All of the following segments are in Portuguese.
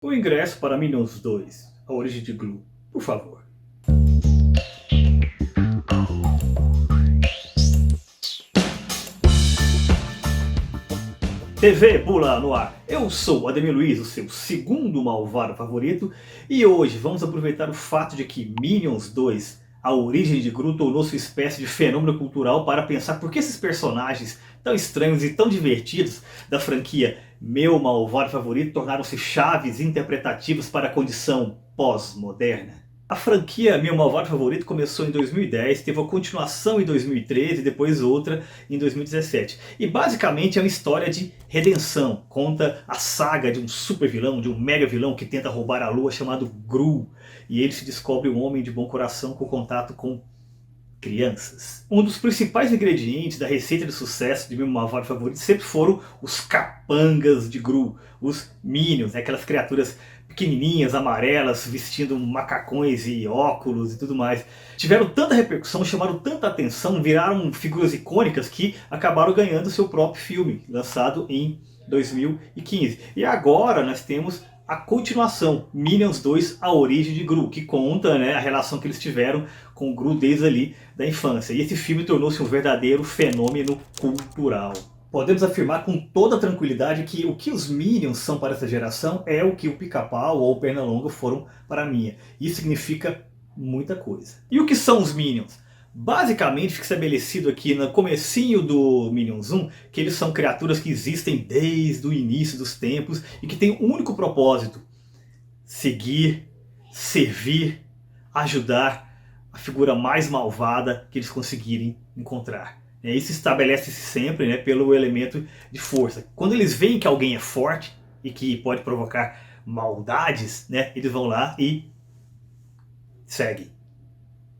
O ingresso para Minions 2, A Origem de Gru, por favor. TV Bula no ar. Eu sou o Ademir Luiz, o seu segundo malvado favorito, e hoje vamos aproveitar o fato de que Minions 2, A Origem de Gru, tornou-se uma espécie de fenômeno cultural para pensar por que esses personagens tão estranhos e tão divertidos da franquia Meu Malvado Favorito tornaram-se chaves interpretativas para a condição pós-moderna. A franquia Meu Malvado Favorito começou em 2010, teve uma continuação em 2013 e depois outra em 2017. E basicamente é uma história de redenção. Conta a saga de um super vilão, de um mega vilão que tenta roubar a lua chamado Gru. E ele se descobre um homem de bom coração com contato com crianças. Um dos principais ingredientes da receita de sucesso de Meu Malvado Favorito sempre foram os capangas de Gru, os Minions, né? Aquelas criaturas pequenininhas, amarelas, vestindo macacões e óculos e tudo mais. Tiveram tanta repercussão, chamaram tanta atenção, viraram figuras icônicas que acabaram ganhando seu próprio filme, lançado em 2015. E agora nós temos a continuação, Minions 2, A Origem de Gru, que conta, né, a relação que eles tiveram com o Gru desde ali da infância. E esse filme tornou-se um verdadeiro fenômeno cultural. Podemos afirmar com toda tranquilidade que o que os Minions são para essa geração é o que o Pica-Pau ou o Pernalonga foram para a minha. Isso significa muita coisa. E o que são os Minions? Basicamente fica estabelecido aqui no comecinho do Minions 1 que eles são criaturas que existem desde o início dos tempos e que têm um único propósito: seguir, servir, ajudar a figura mais malvada que eles conseguirem encontrar. Isso estabelece-se sempre, né, pelo elemento de força. Quando eles veem que alguém é forte e que pode provocar maldades, né, eles vão lá e seguem.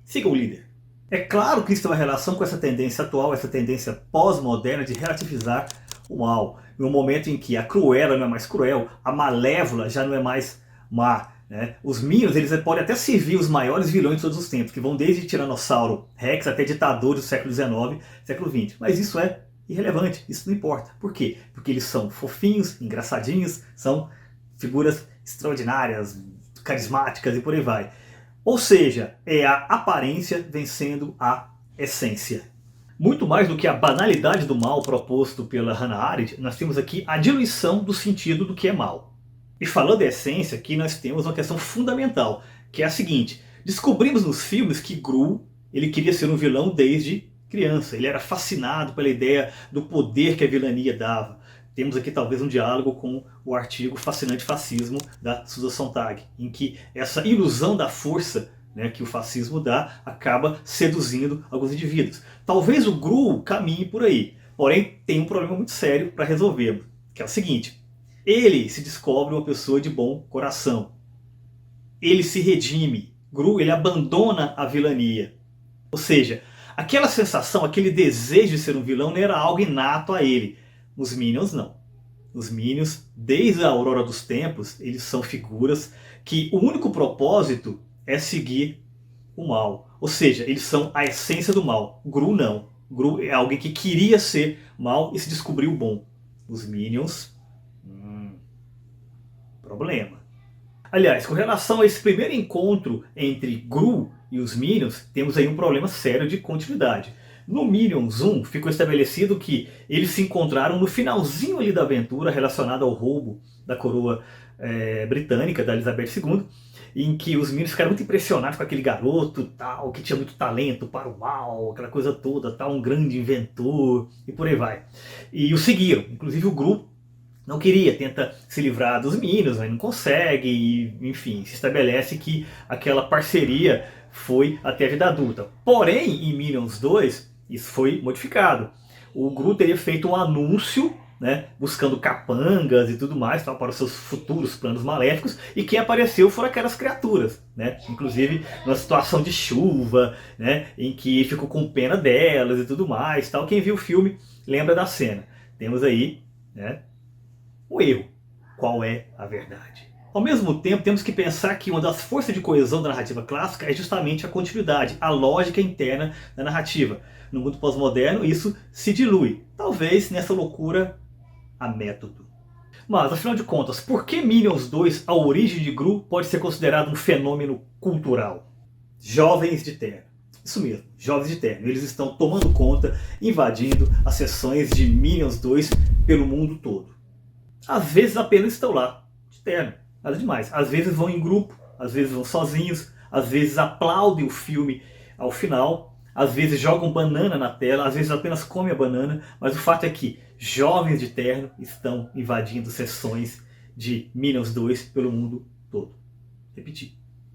Siga o líder. É claro que isso tem uma relação com essa tendência atual, essa tendência pós-moderna de relativizar o mal. No momento em que a Cruella não é mais cruel, a Malévola já não é mais má. Né? Os Minions eles podem até servir os maiores vilões de todos os tempos, que vão desde Tiranossauro Rex até ditadores do século XIX, século XX. Mas isso é irrelevante, isso não importa. Por quê? Porque eles são fofinhos, engraçadinhos, são figuras extraordinárias, carismáticas e por aí vai. Ou seja, é a aparência vencendo a essência. Muito mais do que a banalidade do mal proposto pela Hannah Arendt, nós temos aqui a diluição do sentido do que é mal. E falando da essência, aqui nós temos uma questão fundamental, que é a seguinte: descobrimos nos filmes que Gru ele queria ser um vilão desde criança. Ele era fascinado pela ideia do poder que a vilania dava. Temos aqui talvez um diálogo com o artigo Fascinante Fascismo da Susan Sontag, em que essa ilusão da força, né, que o fascismo dá acaba seduzindo alguns indivíduos. Talvez o Gru caminhe por aí, porém tem um problema muito sério para resolver, que é o seguinte: ele se descobre uma pessoa de bom coração, ele se redime, Gru ele abandona a vilania. Ou seja, aquela sensação, aquele desejo de ser um vilão não era algo inato a ele. Os Minions não. Os Minions, desde a aurora dos tempos, eles são figuras que o único propósito é seguir o mal. Ou seja, eles são a essência do mal. Gru não. Gru é alguém que queria ser mal e se descobriu bom. Os Minions, problema. Aliás, com relação a esse primeiro encontro entre Gru e os Minions, temos aí um problema sério de continuidade. No Minions 1 ficou estabelecido que eles se encontraram no finalzinho ali da aventura relacionada ao roubo da coroa britânica, da Elizabeth II, em que os Minions ficaram muito impressionados com aquele garoto tal, que tinha muito talento para o mal, aquela coisa toda, tal, um grande inventor e por aí vai. E o seguiram, inclusive o Gru não queria, tenta se livrar dos Minions, mas não consegue, e enfim, se estabelece que aquela parceria foi até a vida adulta. Porém, em Minions 2, isso foi modificado. O Gru teria feito um anúncio, né, buscando capangas e tudo mais, tal, para os seus futuros planos maléficos, e quem apareceu foram aquelas criaturas, né, inclusive numa situação de chuva, né, em que ficou com pena delas e tudo mais. Tal. Quem viu o filme lembra da cena. Temos aí, né, o erro. Qual é a verdade? Ao mesmo tempo, temos que pensar que uma das forças de coesão da narrativa clássica é justamente a continuidade, a lógica interna da narrativa. No mundo pós-moderno, isso se dilui. Talvez nessa loucura a método. Mas, afinal de contas, por que Minions 2, a origem de Gru, pode ser considerado um fenômeno cultural? Jovens de terno. Isso mesmo, jovens de terno. Eles estão tomando conta, invadindo as sessões de Minions 2 pelo mundo todo. Às vezes apenas estão lá, de terno, nada demais. Às vezes vão em grupo, às vezes vão sozinhos, às vezes aplaudem o filme ao final, às vezes jogam banana na tela, às vezes apenas comem a banana, mas o fato é que jovens de terno estão invadindo sessões de Minions 2 pelo mundo todo. Repetir.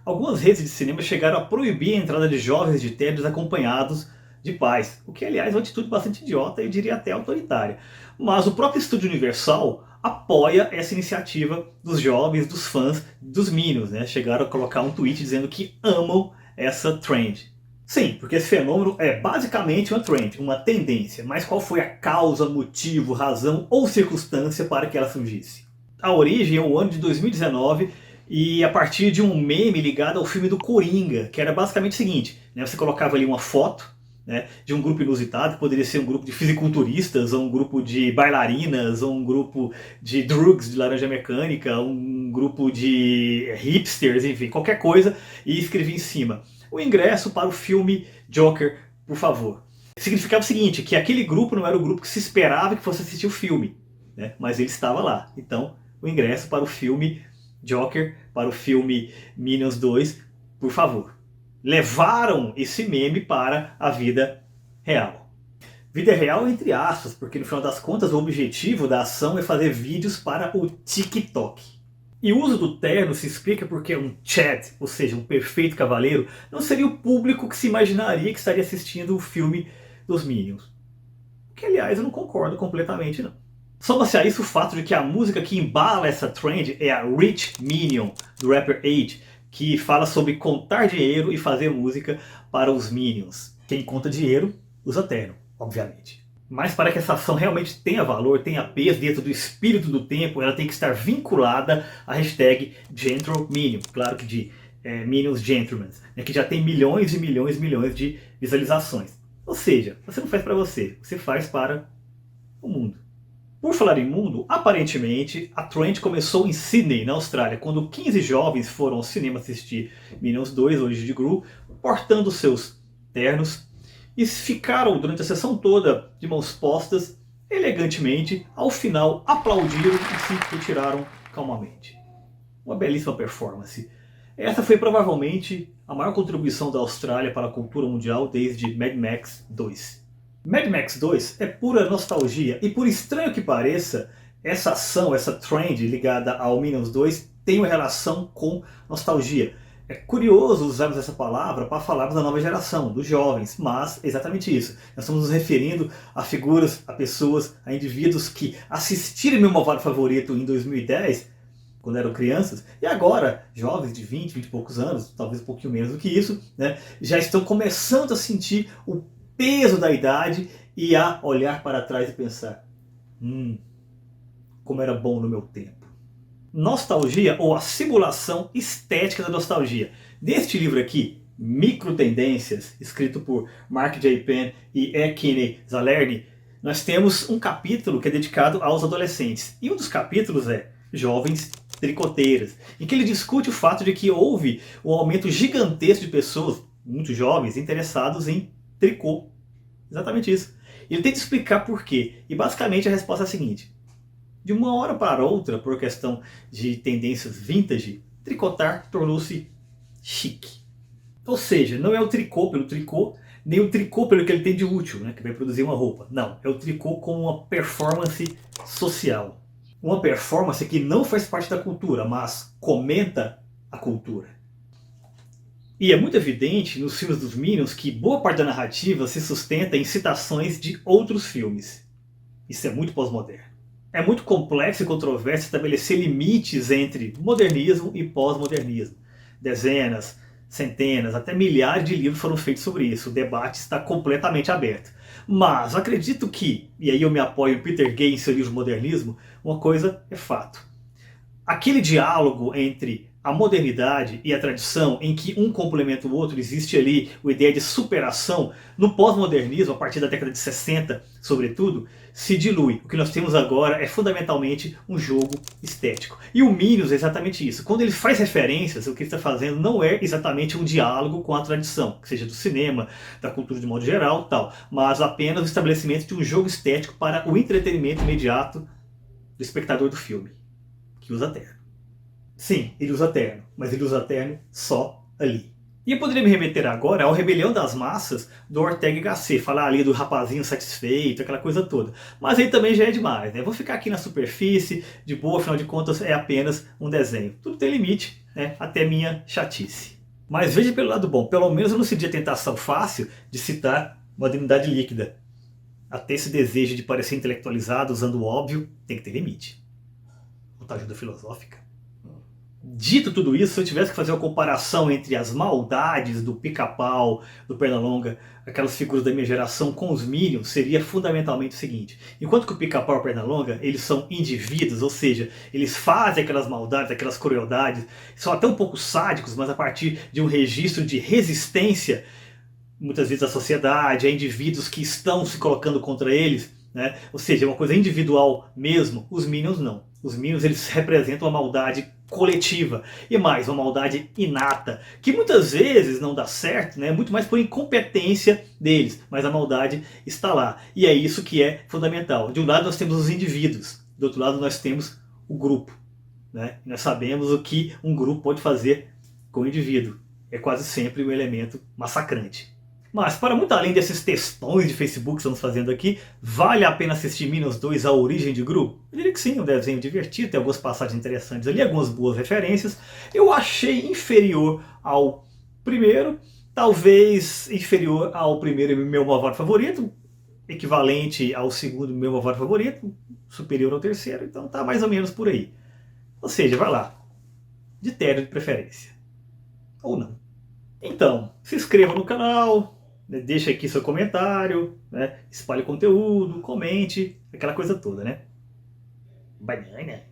Algumas redes de cinema chegaram a proibir a entrada de jovens de ternos acompanhados de pais, o que aliás é uma atitude bastante idiota e diria até autoritária. Mas o próprio estúdio Universal apoia essa iniciativa dos jovens, dos fãs dos Minions, né? Chegaram a colocar um tweet dizendo que amam essa trend. Sim, porque esse fenômeno é basicamente uma trend, uma tendência, mas qual foi a causa, motivo, razão ou circunstância para que ela surgisse? A origem é o ano de 2019 e a partir de um meme ligado ao filme do Coringa, que era basicamente o seguinte, né? Você colocava ali uma foto, né, de um grupo inusitado, que poderia ser um grupo de fisiculturistas, ou um grupo de bailarinas, ou um grupo de drugs de laranja mecânica, um grupo de hipsters, enfim, qualquer coisa, e escrevia em cima: o ingresso para o filme Joker, por favor. Significava o seguinte, que aquele grupo não era o grupo que se esperava que fosse assistir o filme, né, mas ele estava lá. Então, o ingresso para o filme Joker, para o filme Minions 2, por favor. Levaram esse meme para a vida real. Vida real entre aspas, porque no final das contas o objetivo da ação é fazer vídeos para o TikTok. E o uso do terno se explica porque um Chad, ou seja, um perfeito cavaleiro, não seria o público que se imaginaria que estaria assistindo o filme dos Minions. Que aliás eu não concordo completamente não. Soma-se a isso o fato de que a música que embala essa trend é a Rich Minion, do rapper Age, que fala sobre contar dinheiro e fazer música para os Minions. Quem conta dinheiro usa terno, obviamente. Mas para que essa ação realmente tenha valor, tenha peso dentro do espírito do tempo, ela tem que estar vinculada à hashtag GentleMinion. Claro que de Minions Gentlemen, né, que já tem milhões e milhões e milhões de visualizações. Ou seja, você não faz para você faz para o mundo. Por falar em mundo, aparentemente a trend começou em Sydney, na Austrália, quando 15 jovens foram ao cinema assistir Minions 2, Origem de Gru, portando seus ternos, e ficaram durante a sessão toda de mãos postas, elegantemente, ao final aplaudiram e se retiraram calmamente. Uma belíssima performance. Essa foi provavelmente a maior contribuição da Austrália para a cultura mundial desde Mad Max 2. Mad Max 2 é pura nostalgia, e por estranho que pareça, essa ação, essa trend ligada ao Minions 2 tem uma relação com nostalgia. É curioso usarmos essa palavra para falarmos da nova geração, dos jovens, mas é exatamente isso. Nós estamos nos referindo a figuras, a pessoas, a indivíduos que assistiram meu malvado favorito em 2010, quando eram crianças, e agora, jovens de 20, 20 e poucos anos, talvez um pouquinho menos do que isso, né, já estão começando a sentir o peso da idade e a olhar para trás e pensar: como era bom no meu tempo. Nostalgia, ou a simulação estética da nostalgia. Neste livro aqui, Micro Tendências, escrito por Mark J. Penn e E. Kinney Zalerny, nós temos um capítulo que é dedicado aos adolescentes. E um dos capítulos é Jovens Tricoteiras, em que ele discute o fato de que houve um aumento gigantesco de pessoas, muito jovens, interessados em tricô. Exatamente isso. Ele tenta explicar por quê. E basicamente a resposta é a seguinte: de uma hora para outra, por questão de tendências vintage, tricotar tornou-se chique. Ou seja, não é o tricô pelo tricô, nem o tricô pelo que ele tem de útil, né, que vai produzir uma roupa. Não, é o tricô como uma performance social. Uma performance que não faz parte da cultura, mas comenta a cultura. E é muito evidente nos filmes dos Minions que boa parte da narrativa se sustenta em citações de outros filmes. Isso é muito pós-moderno. É muito complexo e controverso estabelecer limites entre modernismo e pós-modernismo. Dezenas, centenas, até milhares de livros foram feitos sobre isso. O debate está completamente aberto. Mas acredito que, e aí eu me apoio em Peter Gay em seu livro Modernismo, uma coisa é fato. Aquele diálogo entre a modernidade e a tradição, em que um complementa o outro, existe ali a ideia de superação, no pós-modernismo, a partir da década de 60, sobretudo, se dilui. O que nós temos agora é fundamentalmente um jogo estético. E o Minions é exatamente isso. Quando ele faz referências, o que ele está fazendo não é exatamente um diálogo com a tradição, que seja do cinema, da cultura de modo geral, tal, mas apenas o estabelecimento de um jogo estético para o entretenimento imediato do espectador do filme, que usa terno. Sim, ele usa terno, mas ele usa terno só ali. E eu poderia me remeter agora ao Rebelião das Massas do Ortega y Gasset, falar ali do rapazinho satisfeito, aquela coisa toda. Mas aí também já é demais, né? Vou ficar aqui na superfície, de boa, afinal de contas é apenas um desenho. Tudo tem limite, né? Até minha chatice. Mas veja pelo lado bom, pelo menos eu não cedi a tentação fácil de citar modernidade líquida. Até esse desejo de parecer intelectualizado usando o óbvio tem que ter limite. Outra ajuda filosófica. Dito tudo isso, se eu tivesse que fazer uma comparação entre as maldades do Pica-Pau, do Pernalonga, aquelas figuras da minha geração com os Minions, seria fundamentalmente o seguinte: enquanto que o Pica-Pau e o Pernalonga, eles são indivíduos, ou seja, eles fazem aquelas maldades, aquelas crueldades, são até um pouco sádicos, mas a partir de um registro de resistência, muitas vezes à sociedade, a indivíduos que estão se colocando contra eles, né? Ou seja, é uma coisa individual mesmo. Os Minions não. Os Minions, eles representam a maldade coletiva e mais, uma maldade inata, que muitas vezes não dá certo, né? Muito mais por incompetência deles, mas a maldade está lá. E é isso que é fundamental. De um lado nós temos os indivíduos, do outro lado nós temos o grupo, né? Nós sabemos o que um grupo pode fazer com o indivíduo. É quase sempre um elemento massacrante. Mas, para muito além desses textões de Facebook que estamos fazendo aqui, vale a pena assistir Minions 2 A Origem de Gru? Eu diria que sim, um desenho divertido, tem algumas passagens interessantes ali, algumas boas referências. Eu achei inferior ao primeiro, talvez inferior ao primeiro meu malvado favorito, equivalente ao segundo meu malvado favorito, superior ao terceiro, então tá mais ou menos por aí. Ou seja, vai lá, de terno de preferência. Ou não. Então, se inscreva no canal, deixa aqui seu comentário, né? Espalhe o conteúdo, comente, aquela coisa toda, né? Banana?